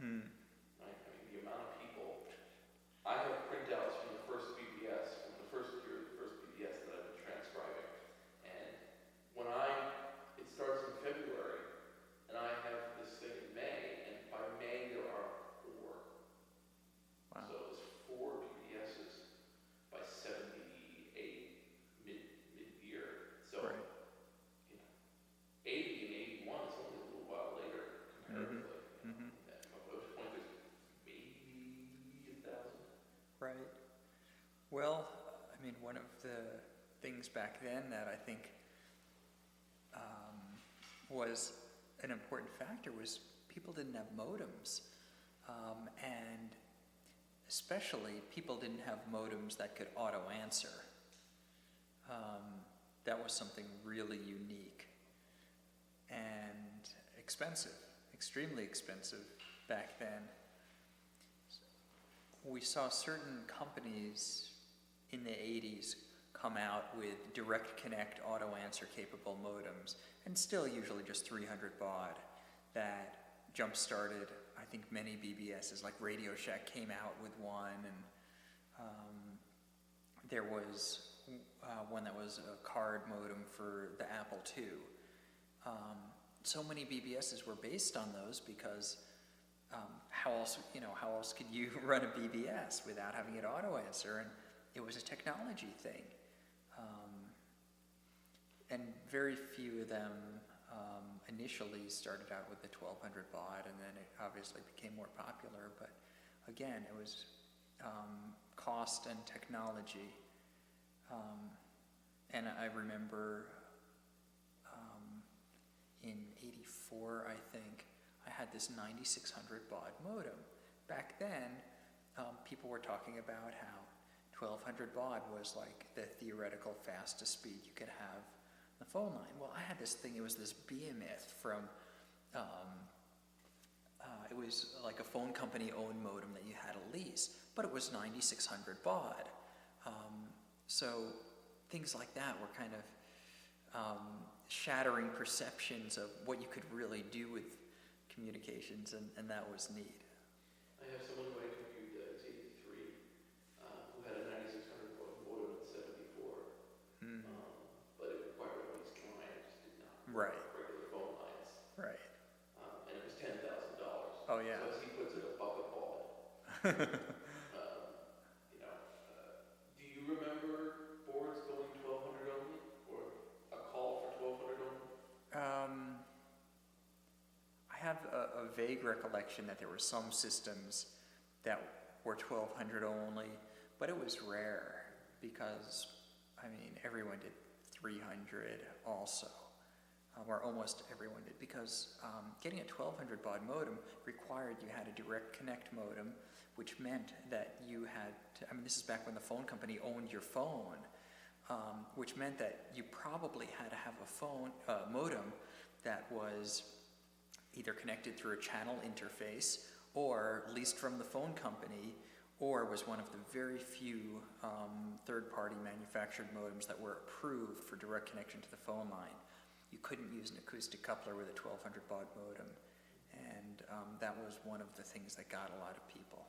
Right? I mean, the amount of people. I have printouts from the first BBS, from the first year of the first BBS that I've been transcribing. And it starts in February, and I have this thing in May, and by May there are 4. Wow. So it was 4 BBSs by 78 mid-year. So, Right. 80 and 81 is only a little while later comparatively. Mm-hmm. At which point there's maybe 1,000. Right. Well, I mean, one of the things back then that I think was an important factor was people didn't have modems. And especially people didn't have modems that could auto-answer. That was something really unique and expensive, extremely expensive back then. We saw certain companies in the 80s come out with direct connect auto answer capable modems, and still usually just 300 baud, that jump started I think many BBSs. Like Radio Shack came out with one, and there was one that was a card modem for the Apple II. So many BBSs were based on those because how else could you run a BBS without having it auto answer? And it was a technology thing. And very few of them initially started out with the 1200 baud, and then it obviously became more popular. But again, it was cost and technology. And I remember in '84, I think, I had this 9600 baud modem. Back then, people were talking about how 1200 baud was like the theoretical fastest speed you could have on the phone line. Well, I had this thing, it was this Behemoth from, it was like a phone company owned modem that you had to lease, but it was 9600 baud. So things like that were kind of shattering perceptions of what you could really do with communications, and that was neat. I have someone who I interviewed at 83 who had a 9600 baud modem at 74, but it required a waste line. It just did not Right. regular phone lines. Right. And it was $10,000. Oh yeah. So as he puts it, a bucket ball. Do you remember boards going 1200 only, or a call for 1200 only? I have a vague recollection that there were some systems that were 1200 only, but it was rare because, I mean, everyone did 300 also, or almost everyone did, because getting a 1200 baud modem required you had a direct connect modem, which meant that you had to, I mean, this is back when the phone company owned your phone, which meant that you probably had to have a modem that was either connected through a channel interface or leased from the phone company, or was one of the very few third-party manufactured modems that were approved for direct connection to the phone line. You couldn't use an acoustic coupler with a 1200 baud modem, and that was one of the things that got a lot of people.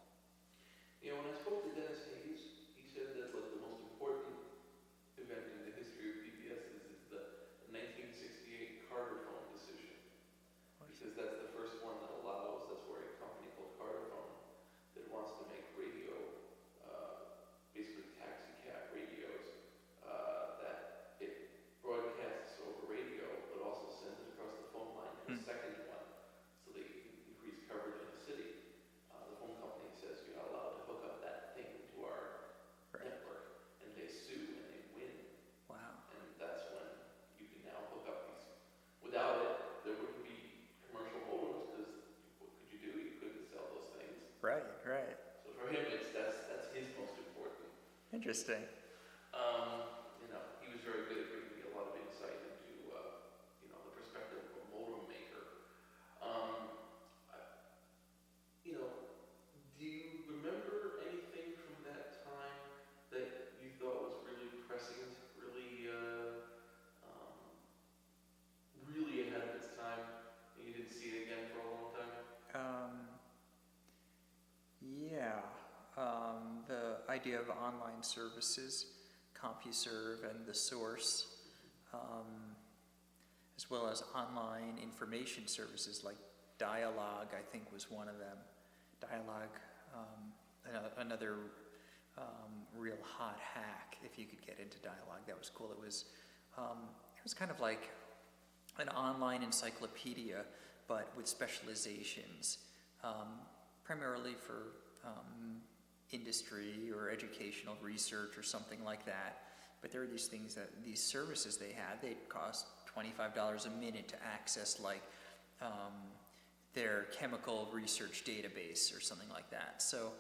When I spoke to Dennis Hayes, he said that like the most important event in the history of BBS is the 1968 Carter phone decision, because that's the first one that allows. That's where a company called Carter Phone that wants to make radio, basically taxi cab radios, that it broadcasts over radio, but also sends it across the phone line to a second one, so they can increase coverage in the city. The phone company says you're not allowed to hook up that thing to our network, and they sue and they win. Wow. And that's when you can now hook up these. Without it, there wouldn't be commercial modems, because what could you do? You couldn't sell those things. Right, right. So for him, that's his most important. Interesting. He was very good at giving me a lot of insight into the perspective of a modem maker. Do you remember anything from that time that you thought was really prescient, really really ahead of its time, and you didn't see it again for a long time? idea of online services, CompuServe and the source, as well as online information services like Dialogue, I think was one of them. Dialogue, another real hot hack, if you could get into Dialogue. That was cool. It was kind of like an online encyclopedia, but with specializations, primarily for industry or educational research or something like that. But there were these things these services they had, they'd cost $25 a minute to access, like their chemical research database or something like that. So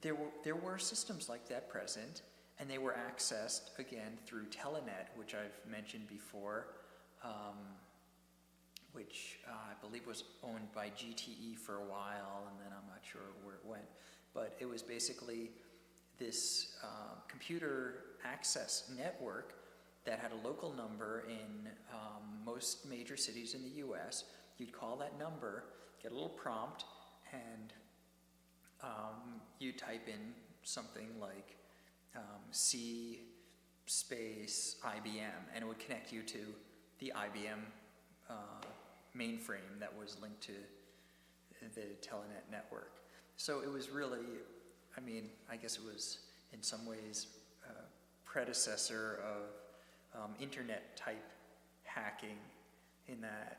there were systems like that present, and they were accessed, again, through Telenet, which I've mentioned before, which I believe was owned by GTE for a while, and then I'm not sure where it went. But it was basically this computer access network that had a local number in most major cities in the US. You'd call that number, get a little prompt, and you type in something like C space IBM, and it would connect you to the IBM mainframe that was linked to the Telenet network. So it was really, I mean, I guess it was in some ways a predecessor of internet type hacking, in that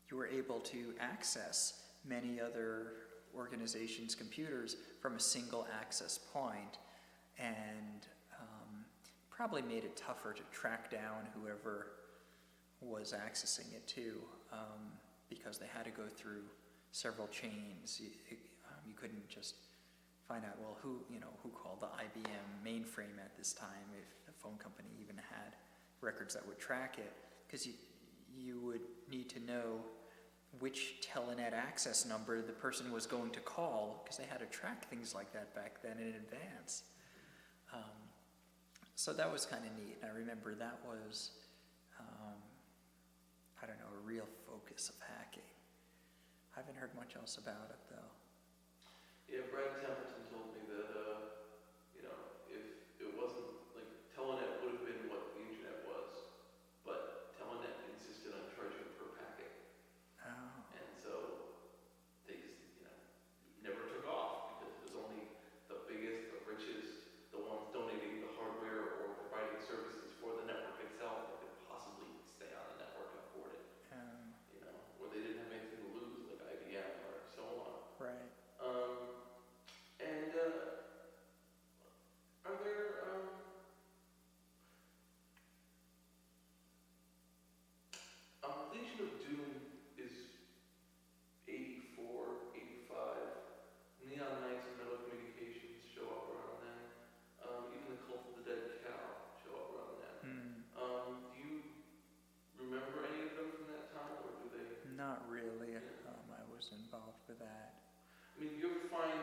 you were able to access many other organizations' computers from a single access point, and probably made it tougher to track down whoever was accessing it too, because they had to go through several chains. You couldn't just find out, well, who called the IBM mainframe at this time, if the phone company even had records that would track it, because you would need to know which Telenet access number the person was going to call, because they had to track things like that back then in advance. So that was kind of neat. I remember that was, I don't know, a real focus of hacking. I haven't heard much else about it, though. Yeah, Brad Templeton told me that, if it wasn't, like, Telenet would have been what the internet was, but Telenet insisted on charging per packet. Oh. And so they just, never took off, because it was only the biggest, the richest, the ones donating the hardware or providing services for the network itself that could possibly stay on the network and afford it. Or they didn't have anything to lose, like IBM or so on. Right. And are there, Legion of Doom is 84, 85. Neon Knights and Metal Communications show up around then. Even the Cult of the Dead Cow show up around then. Do you remember any of them from that time, or do they? Not really. Yeah. I was involved with that. I mean, do you ever find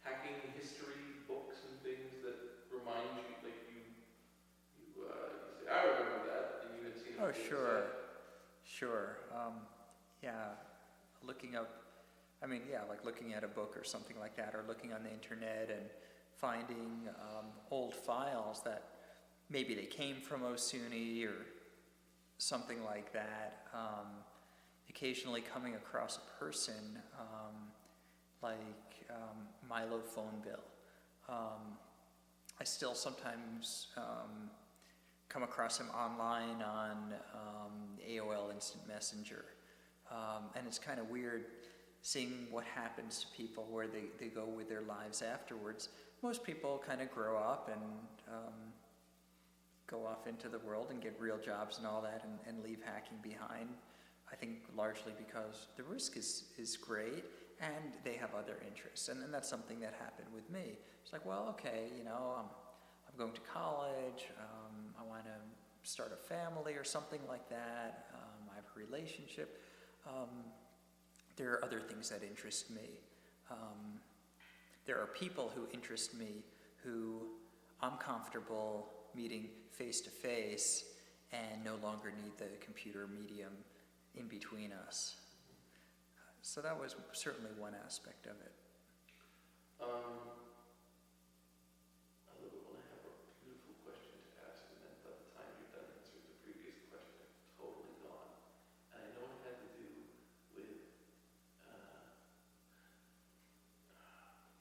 hacking history books and things that remind you, like you say, I remember that, and you had seen it? Oh, sure. Sure. Yeah, looking up, like looking at a book or something like that, or looking on the internet and finding old files that maybe they came from OSUNY or something like that. Occasionally coming across a person like Milo Phone Bill. I still sometimes come across him online on AOL Instant Messenger. And it's kind of weird seeing what happens to people where they go with their lives afterwards. Most people kind of grow up and go off into the world and get real jobs and all that, and leave hacking behind. I think largely because the risk is great and they have other interests. And that's something that happened with me. It's like, well, okay, I'm going to college, I want to start a family or something like that, I have a relationship. There are other things that interest me. There are people who interest me who I'm comfortable meeting face to face and no longer need the computer medium in between us. So that was certainly one aspect of it. I love it when I have a beautiful question to ask, and then by the time you're done answering the previous question, it's totally gone. And I know it had to do with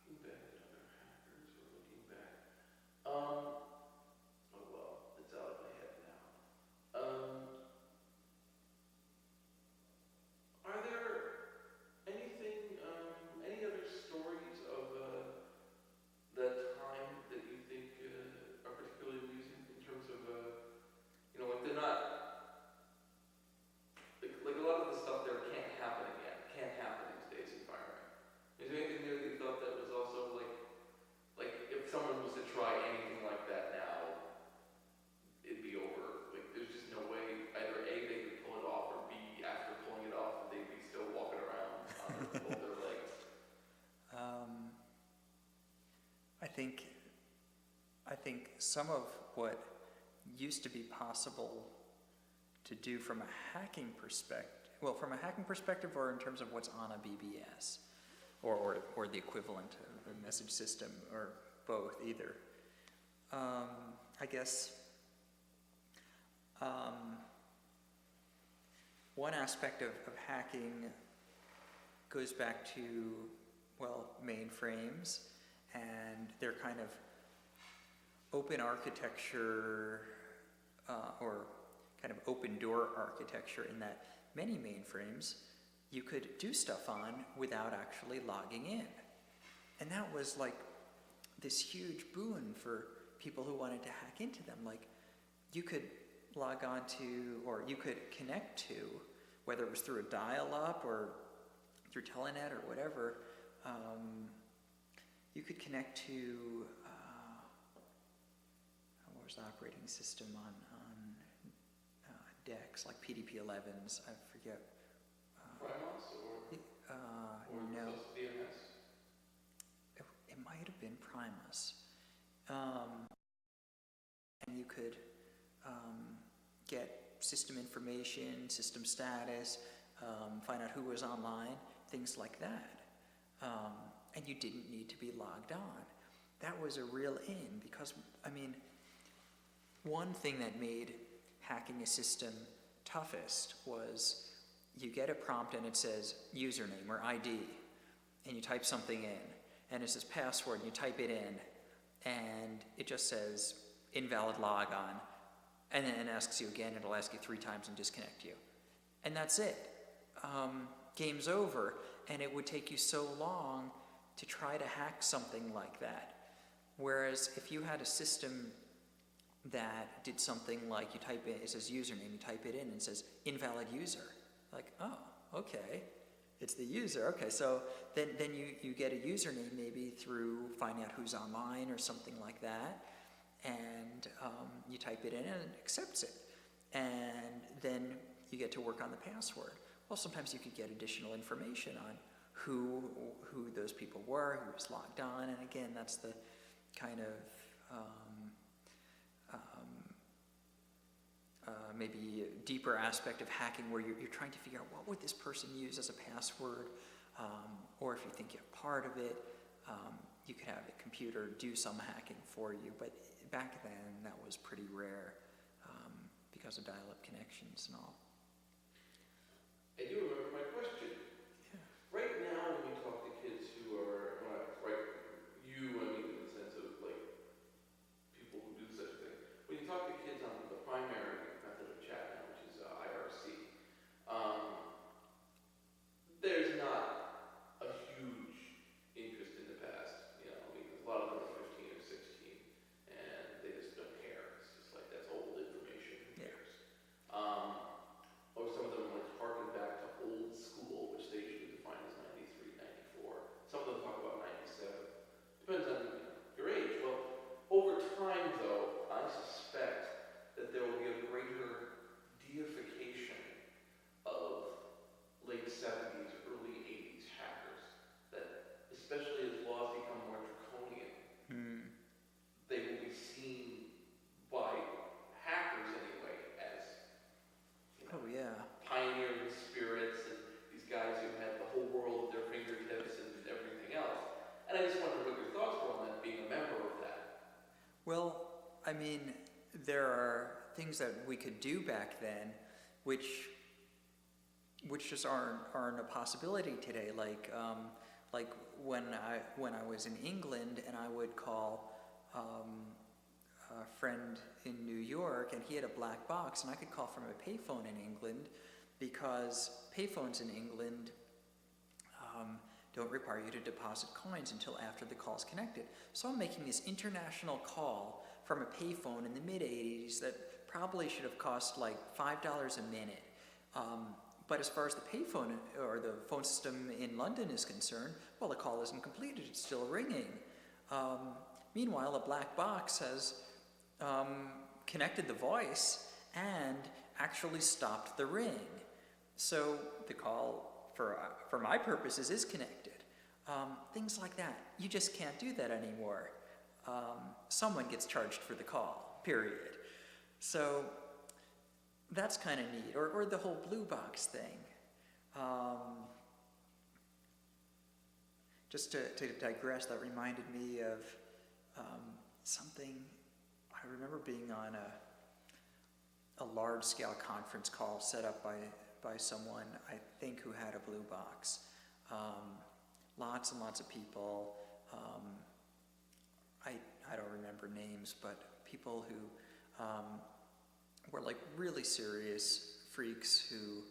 looking back at other hackers or looking back. Oh well, it's out of my head now. Are there anything, any other stories of that time that you think are particularly amusing in terms of, like they're not, like a lot of the stuff there can't happen again, can't happen in today's environment. Is there anything there that you thought that was also like if someone was to try anything like that now, it'd be over? Like there's just no way, either A, they could pull it off, or B, after pulling it off, they'd be still walking around on both their legs. I think some of what used to be possible to do from a hacking perspective, or in terms of what's on a BBS, or the equivalent of a message system, or both, either. I guess one aspect of hacking goes back to, mainframes, and their kind of open architecture, or kind of open door architecture, in that many mainframes you could do stuff on without actually logging in. And that was like this huge boon for people who wanted to hack into them. Like, you could log on to, or you could connect to, whether it was through a dial-up or through Telenet or whatever, you could connect to, what was the operating system on DEX, like PDP-11s, I forget. Primus or no. BBS? It might have been Primus. And you could get system information, system status, find out who was online, things like that. And you didn't need to be logged on. That was a real in, because, one thing that made hacking a system toughest was you get a prompt and it says username or ID, and you type something in, and it says password, and you type it in, and it just says invalid logon, and then it asks you again, it'll ask you 3 times and disconnect you. And that's it. Game's over. And it would take you so long to try to hack something like that. Whereas if you had a system that did something like, you type in, it says username, you type it in, and it says invalid user. Like, oh, okay, it's the user. Okay, so then you get a username maybe through finding out who's online or something like that, and you type it in and it accepts it. And then you get to work on the password. Well, sometimes you could get additional information on who those people were, who was logged on, and again, that's the kind of maybe deeper aspect of hacking, where you're trying to figure out what would this person use as a password, or if you think you have part of it, you could have a computer do some hacking for you. But back then, that was pretty rare because of dial-up connections and all. I do remember my question. Yeah. Right now, when you talk to kids who are, in the sense of like people who do such a thing, when you talk to kids on the primary method of chat now, which is IRC, there's not a huge interest in the past, because a lot of them are 15 or 16, and they just don't care. It's just like, that's old information, who cares? Or some of them like harken back to old school things that we could do back then, which just aren't a possibility today. Like when I was in England and I would call a friend in New York, and he had a black box, and I could call from a payphone in England, because payphones in England don't require you to deposit coins until after the call's connected. So I'm making this international call from a payphone in the mid-'80s that probably should have cost like $5 a minute. But as far as the payphone or the phone system in London is concerned, well, the call isn't completed, it's still ringing. Meanwhile, a black box has connected the voice and actually stopped the ring. So the call, for my purposes, is connected. Things like that. You just can't do that anymore. Someone gets charged for the call, period. So that's kind of neat. Or the whole blue box thing. Just to digress, that reminded me of something. I remember being on a large-scale conference call set up by someone, I think, who had a blue box. Lots and lots of people. I don't remember names, but people who were like really serious freaks who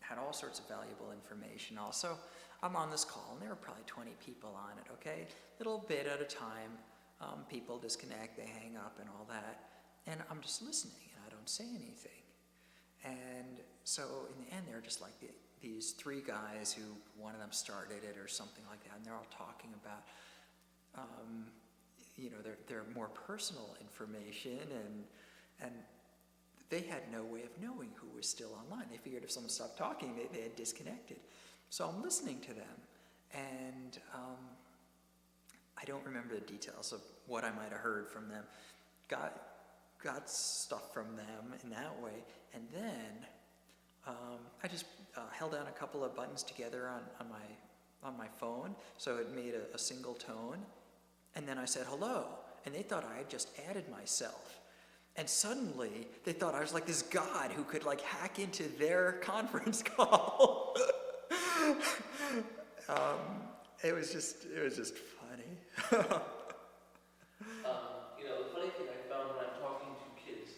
had all sorts of valuable information. Also, I'm on this call, and there were probably 20 people on it, okay? Little bit at a time. People disconnect, they hang up and all that. And I'm just listening, and I don't say anything. And so in the end, they're just like these three guys who, one of them started it or something like that, and they're all talking about, their more personal information, and they had no way of knowing who was still online. They figured if someone stopped talking, they had disconnected. So I'm listening to them, and I don't remember the details of what I might have heard from them. Got stuff from them in that way, and then I just held down a couple of buttons together on my phone, so it made a single tone, and then I said hello, and they thought I had just added myself, and suddenly they thought I was like this god who could like hack into their conference call. It was just funny. The funny thing I found when I'm talking to kids,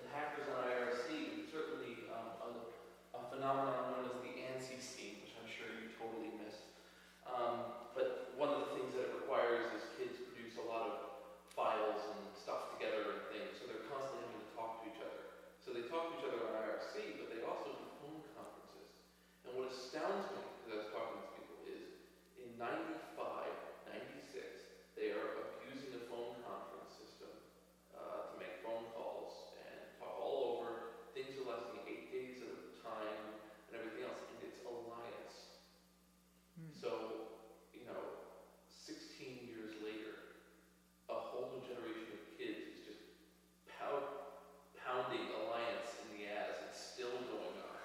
the hackers on IRC, is certainly a phenomenon known as the ANSI scheme, which I'm sure you totally missed. But one of the things that it requires is kids produce a lot of files and stuff together and things, so they're constantly having to talk to each other. So they talk to each other on IRC, but they also do phone conferences. And what astounds me, because I was talking to people, is in 95, 96, they are abusing a phone conference system to make phone calls and talk all over. Things are lasting 8 days at a time and everything else, and it's alliance. So, 16 years later, a whole new generation of kids is just pounding alliance in the ass. It's still going on.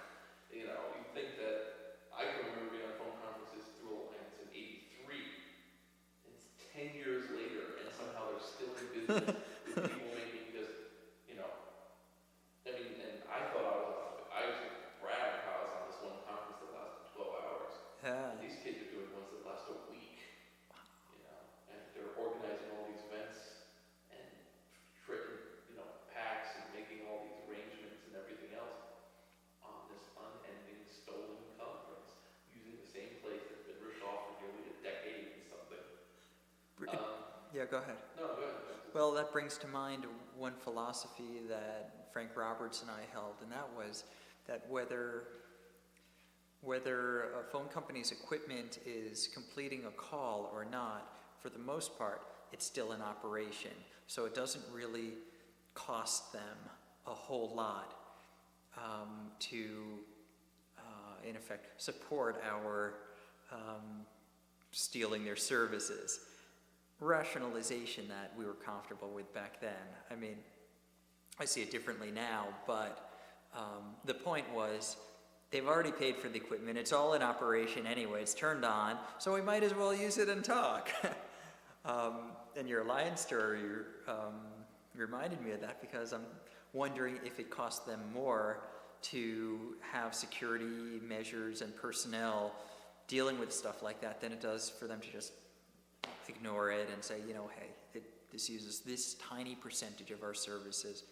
You think that I can remember being on phone conferences through alliance in 83. It's 10 years later, and somehow they're still in business with people making just, and I thought I was brag how I was on this one conference that lasted 12 hours. Yeah. And these kids are doing ones that last a week, and they're organizing all these events and packs and making all these arrangements and everything else on this unending stolen conference using the same place that's been ripped off for nearly a decade and something. Yeah, go ahead. No, go ahead. Well, that brings to mind one philosophy that Frank Roberts and I held, and that was that whether a phone company's equipment is completing a call or not, for the most part, it's still in operation. So it doesn't really cost them a whole lot to, in effect, support our stealing their services. Rationalization that we were comfortable with back then. I mean, I see it differently now, but the point was they've already paid for the equipment. It's all in operation anyway. It's turned on, so we might as well use it and talk. And your alliance or your reminded me of that because I'm wondering if it costs them more to have security measures and personnel dealing with stuff like that than it does for them to just ignore it and say, hey, this uses this tiny percentage of our services.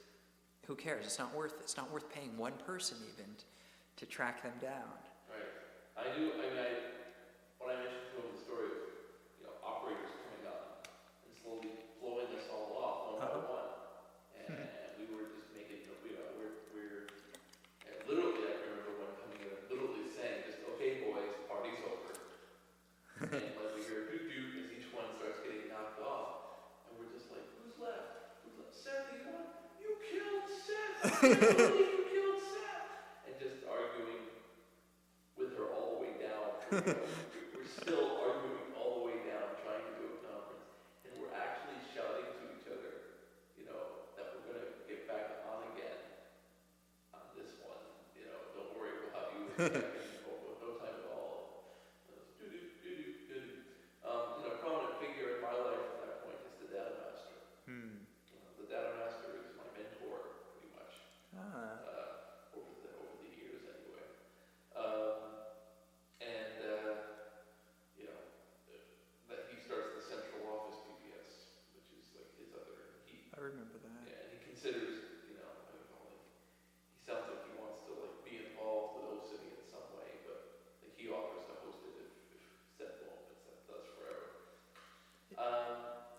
Who cares? It's not worth paying one person even to track them down. Right. When I mentioned to him the story of, operators coming up and slowly blowing us all off one by one, and we were just making, we're literally, I remember one coming in and literally saying, just, okay, boys, party's over. And like we hear doo-doo as each one starts getting knocked off, and we're just like, who's left? Seth, you killed Seth! I can't believe you killed Seth! And just arguing with her all the way down. We're still arguing all the way down, trying to do a conference, and we're actually shouting to each other, that we're going to get back on again on this one. Don't worry, we'll have you in no time at all. Prominent figure in my life at that point is the data master. The data master is my mentor, pretty much, over the years anyway. That he starts the central office BBS, which is like his other. I remember that. Yeah, and he considers, he sounds like he wants to be involved with OSUNY in some way, but he offers to host it if Seth won't, but Seth does forever.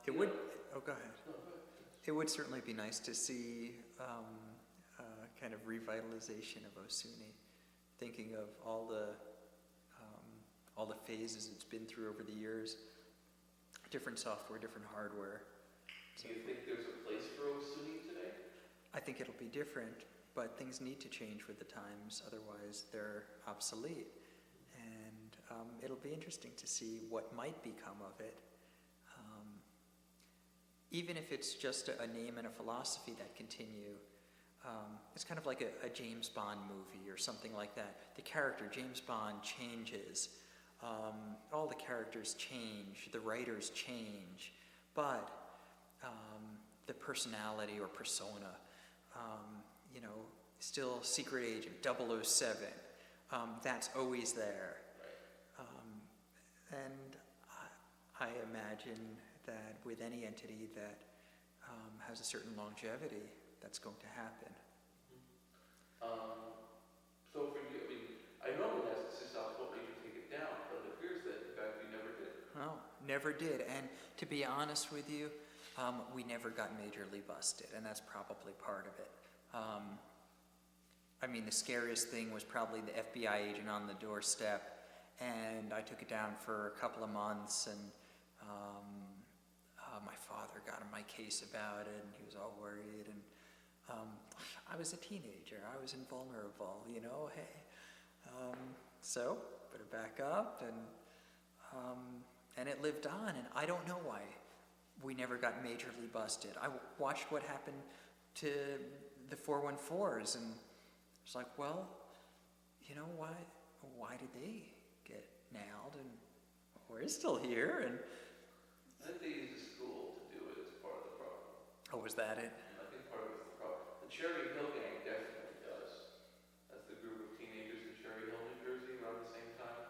It would. Go ahead. No, go ahead. It would certainly be nice to see kind of revitalization of OSUNY, thinking of all the phases it's been through over the years, different software, different hardware. Do you think there's a place for OSUNY today? I think it'll be different, but things need to change with the times, otherwise they're obsolete. And it'll be interesting to see what might become of it. Even if it's just a name and a philosophy that continue. It's kind of like a James Bond movie or something like that. The character, James Bond, changes. All the characters change, the writers change, but the personality or persona, still Secret Agent 007, that's always there. And I imagine that with any entity that has a certain longevity, that's going to happen. So for you, I normally ask SYSOP what made you take it down, but it appears that in fact you never did. No, never did. And to be honest with you, we never got majorly busted, and that's probably part of it. The scariest thing was probably the FBI agent on the doorstep, and I took it down for a couple of months, and my father got on my case about it, and he was all worried, and I was a teenager, I was invulnerable, hey. So, put it back up, and it lived on, and I don't know why we never got majorly busted. I watched what happened to the 414s, and it's like, well, why did they get nailed, and we're still here, and I think they used the school to do it as part of the problem. oh, was that it? I think part of it was the problem. The Cherry Hill gang definitely does. That's the group of teenagers in Cherry Hill, New Jersey, around the same time.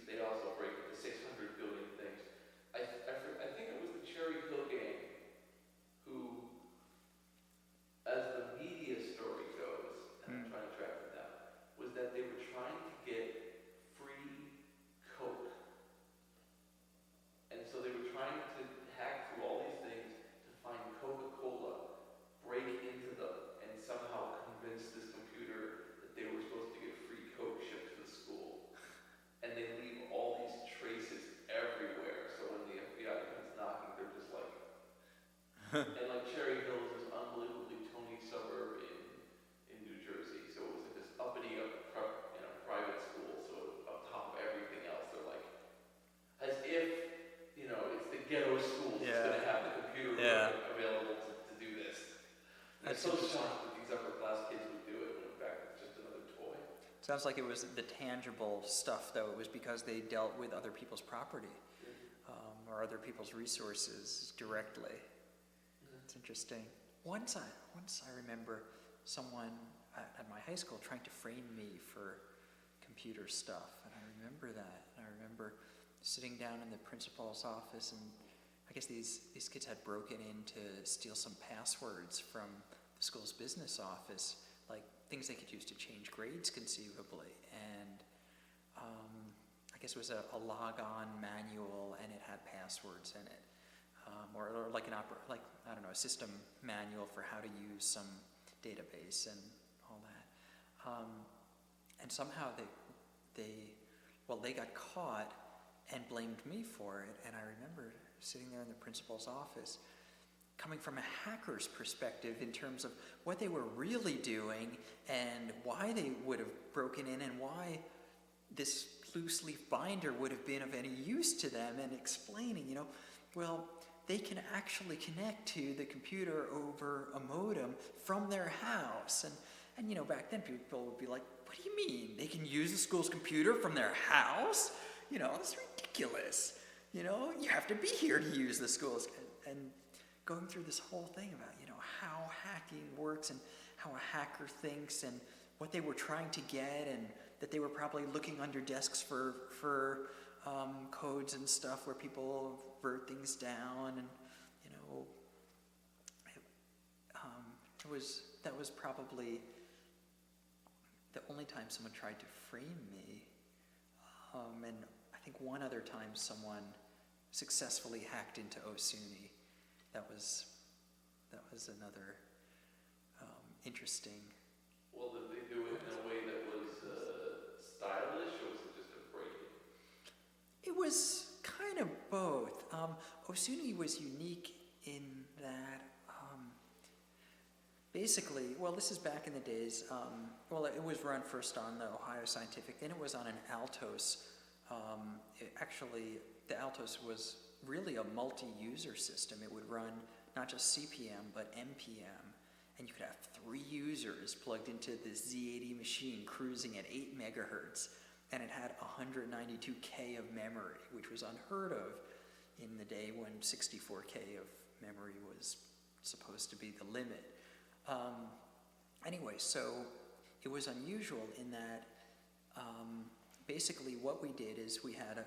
They also break into 600 billion things. I think it was the Cherry Hill gang who, as the media story goes, and I'm trying to track it down, was that they were trying to get free Coke. And so they were trying to hack through all these things to find Coca-Cola, break into them, and somehow convince this computer that they were supposed to get free Coke shipped to the school. And they leave all these traces everywhere, so when the FBI comes knocking, they're just like... And like Cherry Hill is this unbelievably Tony suburb in New Jersey, so it was like this uppity private school, so on top of everything else, they're like, as if, it's the ghetto school that's going to have the computer available to do this. And it's so shocked that these upper class kids would do it, when in fact it's just another toy. Sounds like it was the tangible stuff, though. It was because they dealt with other people's property or other people's resources directly. interesting. Once I remember someone at my high school trying to frame me for computer stuff, and I remember that. And I remember sitting down in the principal's office, and I guess these kids had broken in to steal some passwords from the school's business office, like things they could use to change grades conceivably. And I guess it was a log-on manual, and it had passwords in it, or like a system manual for how to use some database and all that. And somehow they got caught and blamed me for it. And I remember sitting there in the principal's office, coming from a hacker's perspective in terms of what they were really doing and why they would have broken in and why this loose leaf binder would have been of any use to them, and explaining, well, they can actually connect to the computer over a modem from their house. And back then people would be like, what do you mean? They can use the school's computer from their house? That's ridiculous. You have to be here to use the schools. And going through this whole thing about, how hacking works and how a hacker thinks and what they were trying to get, and that they were probably looking under desks for codes and stuff where people wrote things down, and that was probably the only time someone tried to frame me, and I think one other time someone successfully hacked into OSUNY. That was another interesting. Well, did they do it in a way that was stylish, or was it just a break-in? It was kind of both. OSUNY was unique in that, basically, well, this is back in the days, it was run first on the Ohio Scientific, then it was on an Altos. The Altos was really a multi-user system. It would run not just CP/M, but MPM. And you could have 3 users plugged into the Z80 machine cruising at 8 megahertz. And it had 192K of memory, which was unheard of in the day when 64K of memory was supposed to be the limit. Anyway, so it was unusual in that basically what we did is we had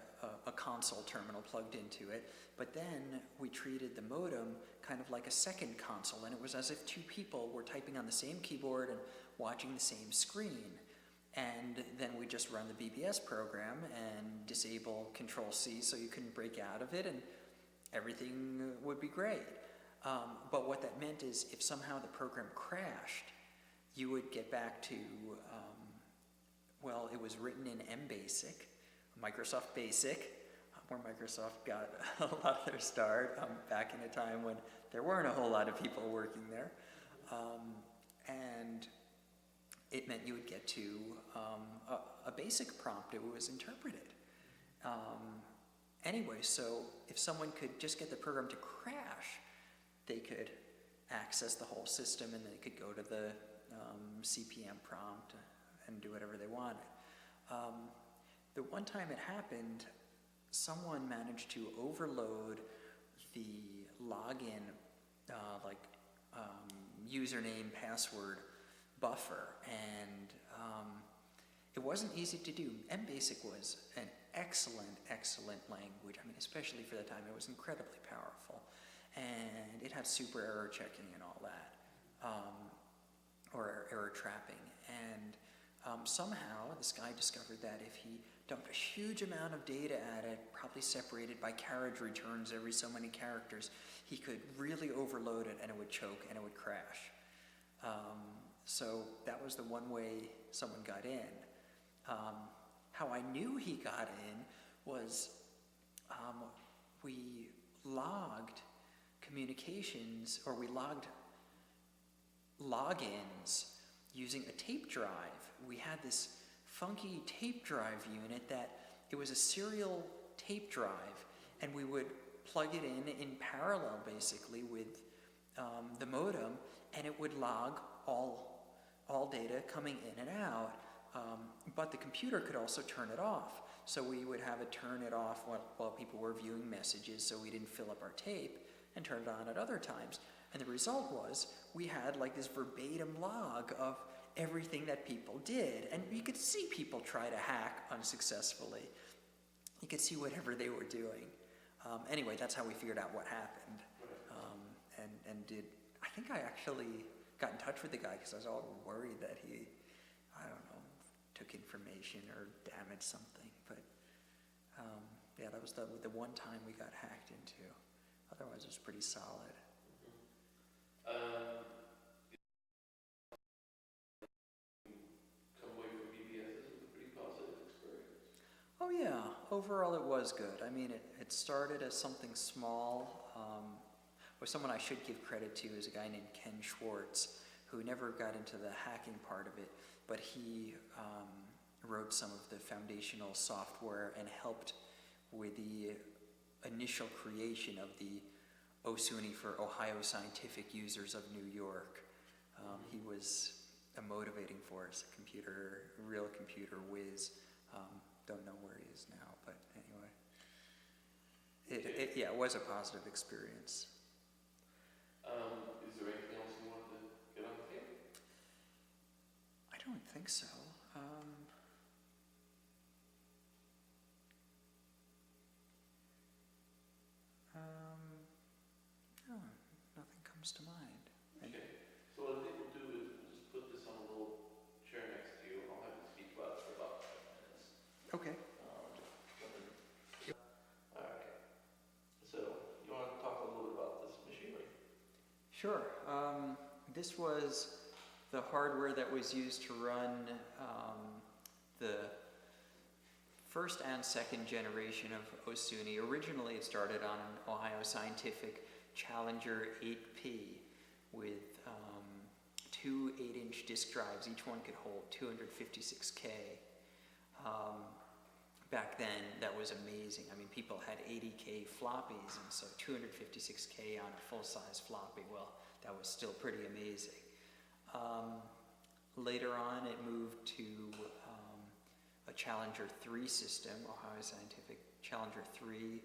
a console terminal plugged into it, but then we treated the modem kind of like a second console, and it was as if 2 people were typing on the same keyboard and watching the same screen. And then we just run the BBS program and disable Control-C so you couldn't break out of it, and everything would be great. But what that meant is if somehow the program crashed, you would get back to, it was written in MBasic, Microsoft Basic, where Microsoft got a lot of their start back in a time when there weren't a whole lot of people working there. And it meant you would get to a basic prompt. It was interpreted. Anyway, so if someone could just get the program to crash, they could access the whole system, and they could go to the CP/M prompt and do whatever they wanted. The one time it happened, someone managed to overload the login, username, password buffer, and it wasn't easy to do. MBasic was an excellent language. I mean, especially for the time, it was incredibly powerful. And it had super error checking and all that, or error trapping. And somehow this guy discovered that if he dumped a huge amount of data at it, probably separated by carriage returns every so many characters, he could really overload it, and it would choke and it would crash. So that was the one way someone got in. How I knew he got in was we logged communications, or we logged logins using a tape drive. We had this funky tape drive unit that it was a serial tape drive, and we would plug it in parallel basically with the modem, and it would log all data coming in and out, but the computer could also turn it off. So we would have it turn it off while people were viewing messages, so we didn't fill up our tape, and turn it on at other times. And the result was we had like this verbatim log of everything that people did. And you could see people try to hack unsuccessfully. You could see whatever they were doing. Anyway, that's how we figured out what happened. I think I actually got in touch with the guy because I was all worried that he, I don't know, took information or damaged something. But yeah, that was the one time we got hacked into. Otherwise, it was pretty solid. Come away from BBS with a pretty positive experience. Oh yeah, overall it was good. I mean, it started as something small. Or someone I should give credit to is a guy named Ken Schwartz, who never got into the hacking part of it, but he wrote some of the foundational software and helped with the initial creation of the OSUNY for Ohio Scientific Users of New York. He was a motivating force, a real computer whiz. Don't know where he is now, but anyway. It was a positive experience. Is there anything else you want to get on the table? I don't think so. No, nothing comes to mind. Okay, so what I think we'll do is we'll just put this on a little chair next to you, and I'll have you speak about it for about 5 minutes. Okay. Alright, so you want to talk a little bit about this machinery? Sure. This was the hardware that was used to run the first and second generation of OSUNY. Originally, it started on an Ohio Scientific Challenger 8P with 2 8-inch disk drives. Each one could hold 256K. Back then, that was amazing. I mean, people had 80K floppies, and so 256K on a full-size floppy, well, that was still pretty amazing. Later on, it moved to a Challenger 3 system, Ohio Scientific Challenger 3,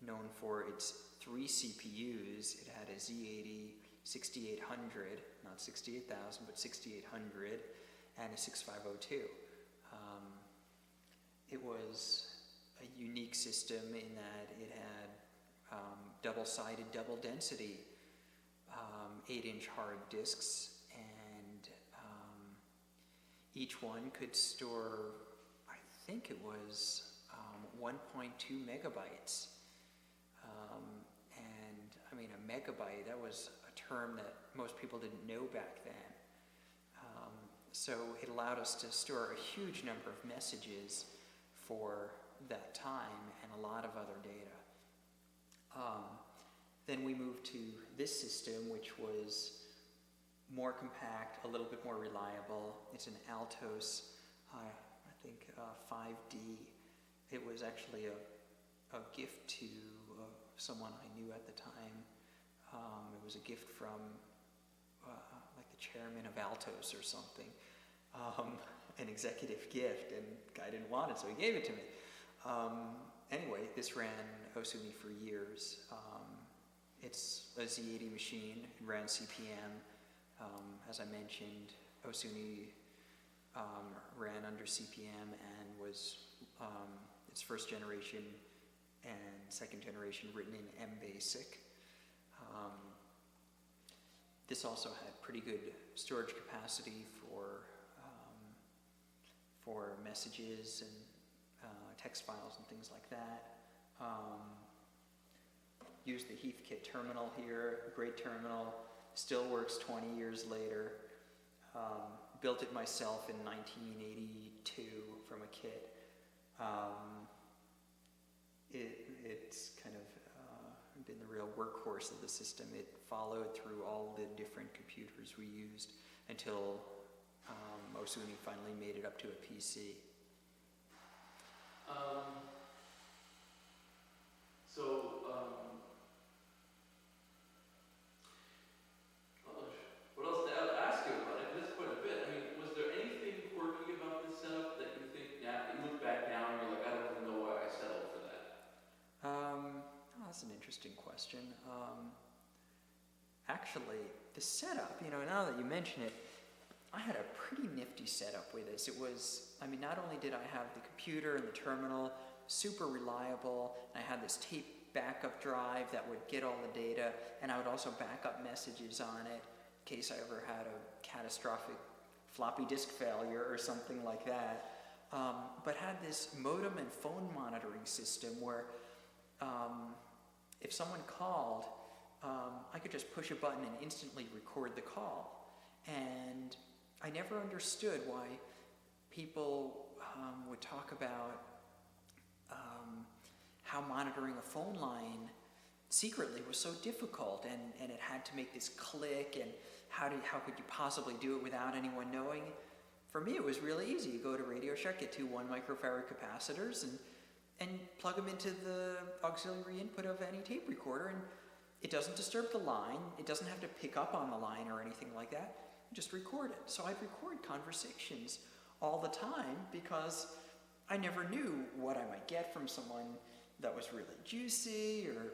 known for its 3 CPUs. It had a Z80 6800, not 68,000, but 6800, and a 6502. It was a unique system in that it had double-sided, double-density 8-inch hard disks, and each one could store, I think it was 1.2 megabytes. And I mean, a megabyte, that was a term that most people didn't know back then. So it allowed us to store a huge number of messages for that time and a lot of other data. Then we moved to this system, which was more compact, a little bit more reliable. It's an Altos, I think 5D. It was actually a gift to someone I knew at the time. It was a gift from like the chairman of Altos or something, an executive gift, and the guy didn't want it, so he gave it to me. Anyway, this ran OSUNY for years. It's a Z80 machine. It ran CPM. As I mentioned, OSUNY ran under CPM and was its first generation and second generation written in MBasic. This also had pretty good storage capacity for messages and text files and things like that. Used the Heathkit terminal here, a great terminal, still works 20 years later. Built it myself in 1982 from a kit. It's kind of been the real workhorse of the system. It followed through all the different computers we used until OSUNY finally made it up to a PC. What else to ask you about it? That's quite a bit. I mean, was there anything quirky about this setup that you think now, you look back now and you're like, I don't even know why I settled for that? That's an interesting question. actually, the setup, now that you mention it, I had a pretty nifty setup with this. It was, not only did I have the computer and the terminal, super reliable, and I had this tape backup drive that would get all the data, and I would also back up messages on it in case I ever had a catastrophic floppy disk failure or something like that. But had this modem and phone monitoring system where if someone called, I could just push a button and instantly record the call. And I never understood why people would talk about how monitoring a phone line secretly was so difficult, and it had to make this click, and how could you possibly do it without anyone knowing? For me, it was really easy. You go to Radio Shack, get two 1 microfarad capacitors, and plug them into the auxiliary input of any tape recorder, and it doesn't disturb the line. It doesn't have to pick up on the line or anything like that. Just record it. So I'd record conversations all the time because I never knew what I might get from someone that was really juicy or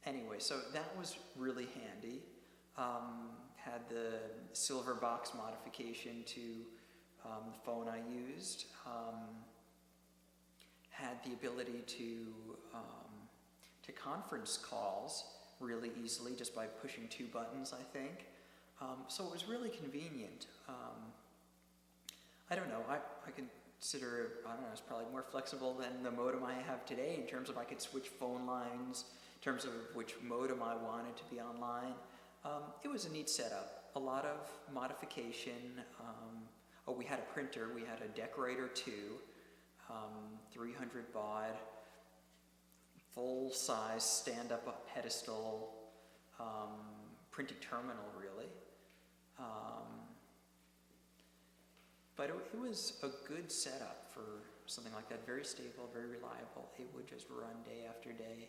anyway, so that was really handy. Had the silver box modification to the phone I used. Had the ability to conference calls really easily just by pushing two buttons, I think. So it was really convenient. I don't know, I consider, it's probably more flexible than the modem I have today in terms of I could switch phone lines, in terms of which modem I wanted to be online. It was a neat setup, a lot of modification. We had a printer, we had a Decorator 2, 300 baud, full-size stand-up pedestal, printing terminal really. But it was a good setup for something like that, very stable, very reliable. It would just run day after day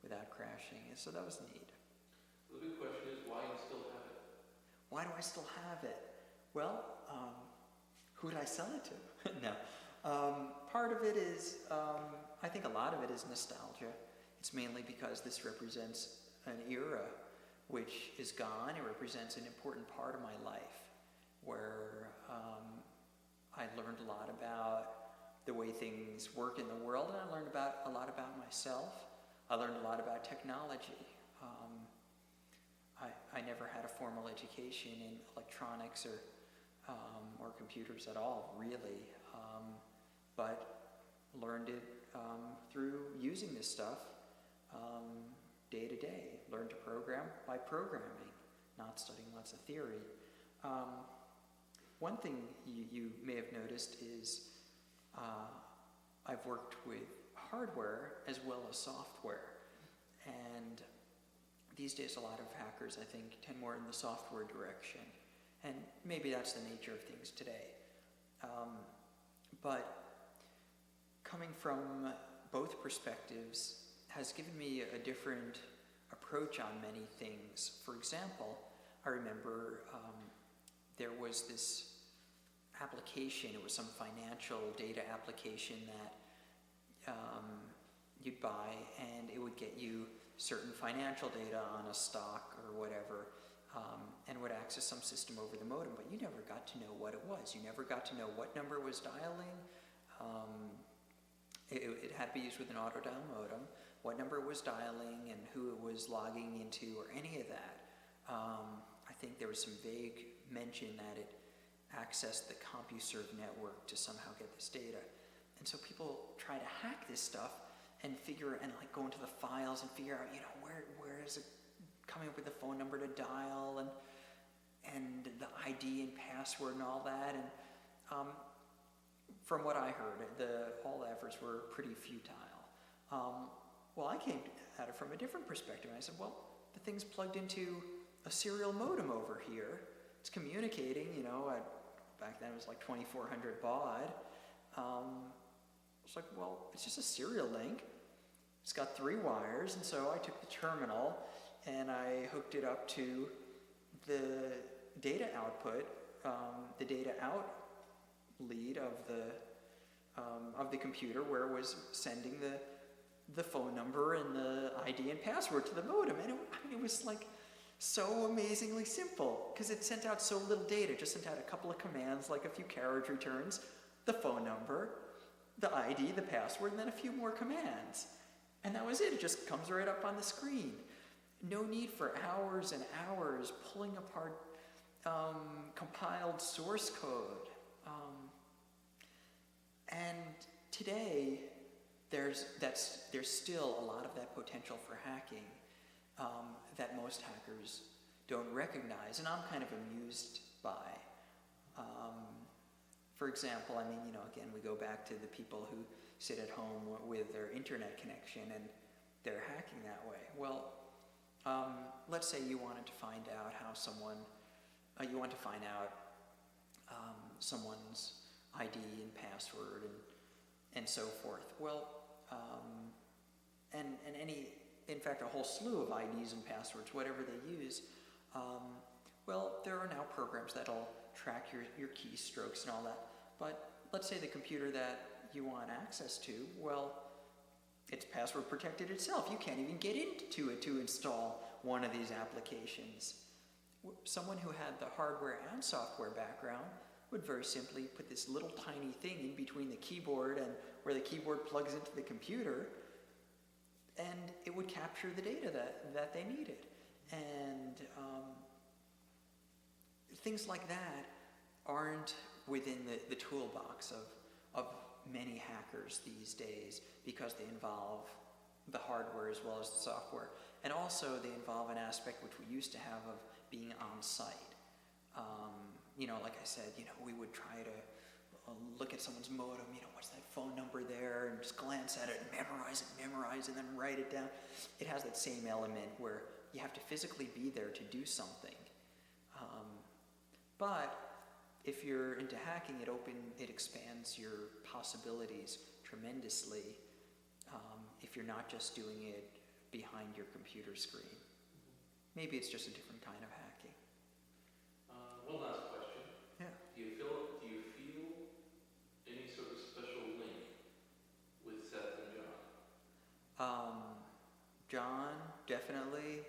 without crashing, and so that was neat. The big question is why you still have it? Why do I still have it? Well, who would I sell it to? No. Part of it is, I think a lot of it is nostalgia. It's mainly because this represents an era which is gone. It represents an important part of my life where I learned a lot about the way things work in the world, and I learned a lot about myself. I learned a lot about technology. I never had a formal education in electronics or computers at all, really, but learned it through using this stuff day to day. Learned to program by programming, not studying lots of theory. One thing you may have noticed is I've worked with hardware as well as software, and these days a lot of hackers, I think, tend more in the software direction, and maybe that's the nature of things today. But coming from both perspectives has given me a different approach on many things. For example, I remember there was this application, it was some financial data application that you'd buy, and it would get you certain financial data on a stock or whatever, and would access some system over the modem, but you never got to know what it was. You never got to know what number it was dialing. It had to be used with an auto-dial modem, what number it was dialing and who it was logging into or any of that. I think there was some vague mention that it accessed the CompuServe network to somehow get this data. And so people try to hack this stuff and figure, and like go into the files and figure out, where is it coming up with the phone number to dial and the ID and password and all that. And from what I heard, all the efforts were pretty futile. Well, I came at it from a different perspective. I said, well, the thing's plugged into a serial modem over here. It's communicating, back then it was like 2400 baud. It's like, well, it's just a serial link. It's got 3 wires, and so I took the terminal and I hooked it up to the data output, the data out lead of the computer, where it was sending the phone number and the ID and password to the modem. And it was like so amazingly simple because it sent out so little data. It just sent out a couple of commands, like a few carriage returns, the phone number, the ID, the password, and then a few more commands. And that was it. It just comes right up on the screen. No need for hours and hours pulling apart compiled source code. And today, there's still a lot of that potential for hacking that most hackers don't recognize, and I'm kind of amused by. For example, I mean, again, we go back to the people who sit at home with their internet connection and they're hacking that way. Well, let's say you wanted to find out how someone's ID and password and so forth. Well, in fact, a whole slew of IDs and passwords, whatever they use. Well, there are now programs that'll track your keystrokes and all that. But let's say the computer that you want access to, well, it's password protected itself. You can't even get into it to install one of these applications. Someone who had the hardware and software background would very simply put this little tiny thing in between the keyboard and where the keyboard plugs into the computer, and it would capture the data that they needed. And things like that aren't within the toolbox of many hackers these days because they involve the hardware as well as the software. And also they involve an aspect which we used to have of being on site. Like I said, we would try to look at someone's modem, what's that phone number there, and just glance at it and memorize, and then write it down. It has that same element where you have to physically be there to do something. But if you're into hacking, it expands your possibilities tremendously if you're not just doing it behind your computer screen. Maybe it's just a different kind of hacking. One last question. Yeah. Do you feel any sort of special link with Seth and John? John, definitely.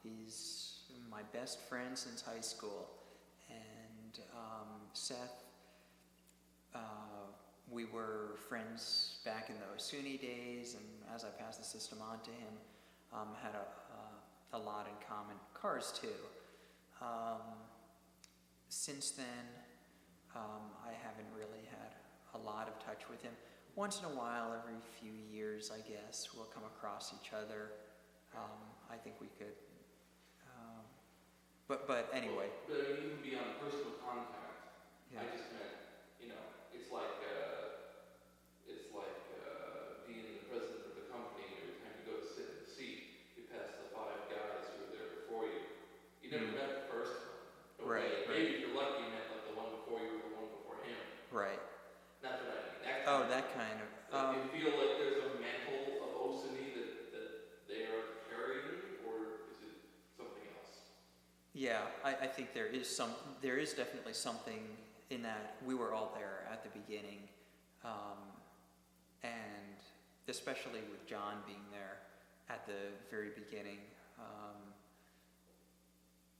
He's my best friend since high school. And Seth, we were friends back in the OSUNY days, and as I passed the system on to him, had a lot in common. Cars too. Since then, I haven't really had a lot of touch with him. Once in a while, every few years, I guess, we'll come across each other. I think we could. But anyway. But even beyond personal contact, Yeah. I just meant, it's like being the president of the company. Every time you go to sit in the seat, you pass the 5 guys who were there before you. You never met the first one. Right. Maybe if you're lucky, you met like the one before you or the one before him. Right. Not that I mean. That kind of. Do you feel like there's a mantle of OSUNY that they are carrying, or is it something else? Yeah, I think there is definitely something in that. We were all there at the beginning, and especially with John being there at the very beginning,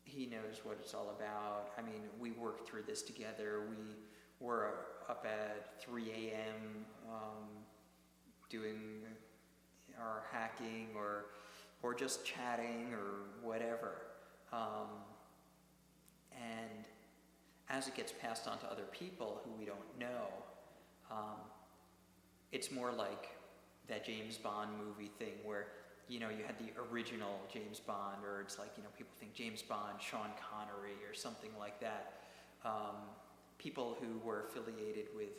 he knows what it's all about. I mean, we worked through this together. We were up at 3 a.m. Doing our hacking or just chatting or whatever. And as it gets passed on to other people who we don't know, it's more like that James Bond movie thing where, you had the original James Bond, or it's like, people think James Bond, Sean Connery, or something like that. People who were affiliated with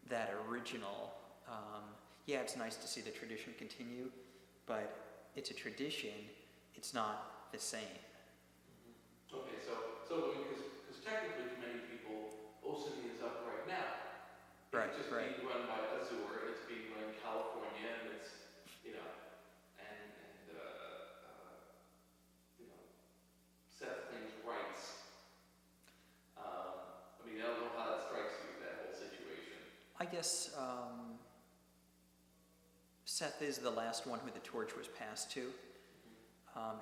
that original, it's nice to see the tradition continue, but it's a tradition, it's not the same. Okay, so because technically for many people, OSUNY is up right now. Right, It's just right. being run by Azure, it's being run in California, and it's, Seth claims rights. I don't know how that strikes you, that whole situation. I guess Seth is the last one who the torch was passed to.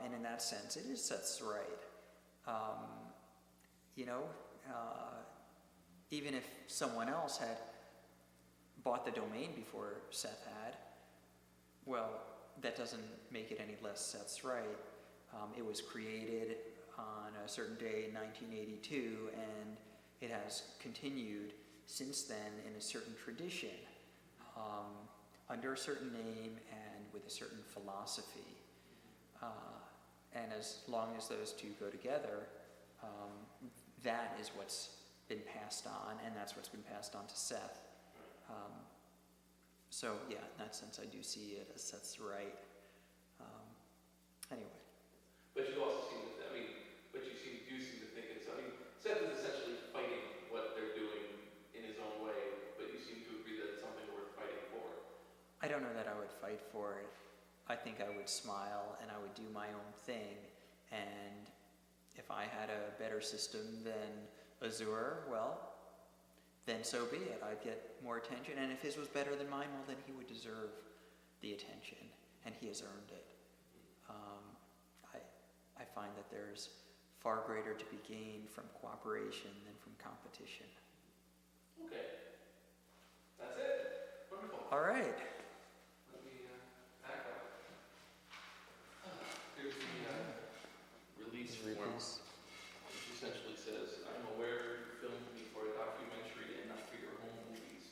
And in that sense, it is Seth's right. You know, even if someone else had bought the domain before Seth had, well, that doesn't make it any less Seth's right. It was created on a certain day in 1982, and it has continued since then in a certain tradition, under a certain name and with a certain philosophy. And as long as those two go together, that is what's been passed on, and that's what's been passed on to Seth. So yeah, in that sense, I do see it as Seth's right. Anyway. But you also seem to, do seem to think it's, Seth is essentially fighting what they're doing in his own way, but you seem to agree that it's something worth fighting for. I don't know that I would fight for it. I think I would smile and I would do my own thing. And if I had a better system than Azure, well, then so be it. I'd get more attention. And if his was better than mine, well, then he would deserve the attention, and he has earned it. I find that there's far greater to be gained from cooperation than from competition. Okay. That's it. Wonderful. All right. Let me back up. Here's the release form, which essentially says, I'm aware you filmed me for a documentary and not for your home movies.